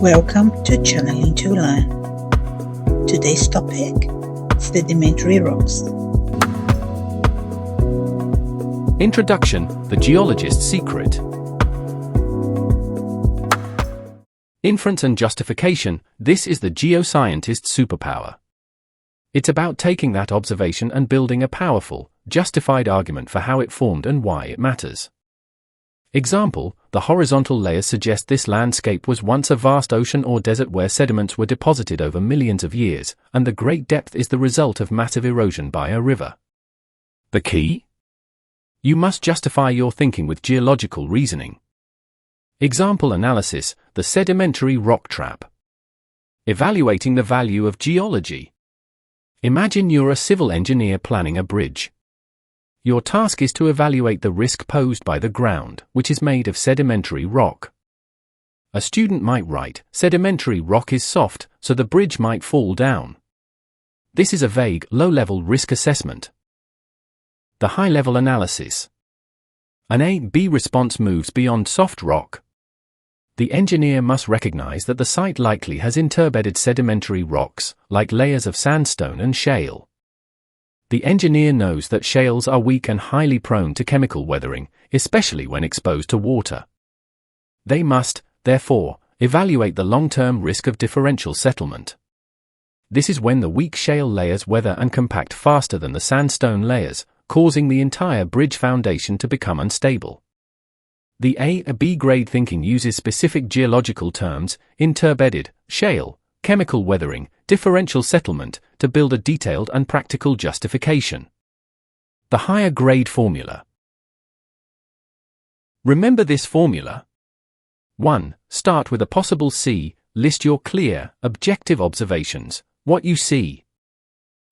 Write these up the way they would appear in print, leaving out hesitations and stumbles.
Welcome to Channeling to Learn. Today's topic: Sedimentary rocks. Introduction: The Geologist's Secret. Inference and justification: this is the geoscientist's superpower. It's about taking that observation and building a powerful, justified argument for how it formed and why it matters. Example: the horizontal layers suggest this landscape was once a vast ocean or desert where sediments were deposited over millions of years, and the great depth is the result of massive erosion by a river. The key? You must justify your thinking with geological reasoning. Example analysis: the sedimentary rock trap. Evaluating the value of geology. Imagine you're a civil engineer planning a bridge. Your task is to evaluate the risk posed by the ground, which is made of sedimentary rock. A student might write, sedimentary rock is soft, so the bridge might fall down. This is a vague, low-level risk assessment. The high-level analysis. An A-B response moves beyond soft rock. The engineer must recognize that the site likely has interbedded sedimentary rocks, like layers of sandstone and shale. The engineer knows that shales are weak and highly prone to chemical weathering, especially when exposed to water. They must, therefore, evaluate the long-term risk of differential settlement. This is when the weak shale layers weather and compact faster than the sandstone layers, causing the entire bridge foundation to become unstable. The A-B grade thinking uses specific geological terms, interbedded, shale, chemical weathering, differential settlement, to build a detailed and practical justification. The higher grade formula. Remember this formula? 1. Start with a possible C, list your clear, objective observations, what you see.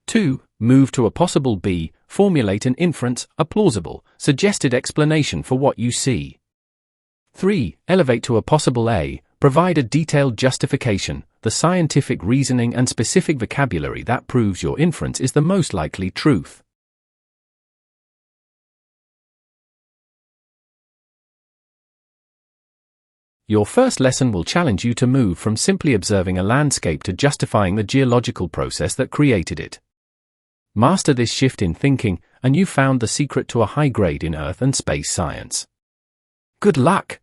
2. Move to a possible B, formulate an inference, a plausible, suggested explanation for what you see. 3. Elevate to a possible A, provide a detailed justification, the scientific reasoning and specific vocabulary that proves your inference is the most likely truth. Your first lesson will challenge you to move from simply observing a landscape to justifying the geological process that created it. Master this shift in thinking, and you've found the secret to a high grade in Earth and space science. Good luck!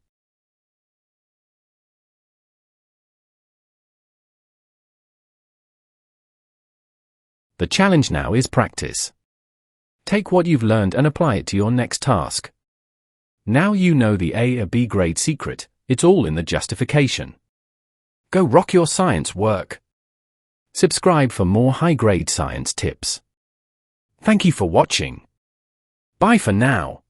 The challenge now is practice. Take what you've learned and apply it to your next task. Now you know the A or B grade secret, it's all in the justification. Go rock your science work. Subscribe for more high-grade science tips. Thank you for watching. Bye for now.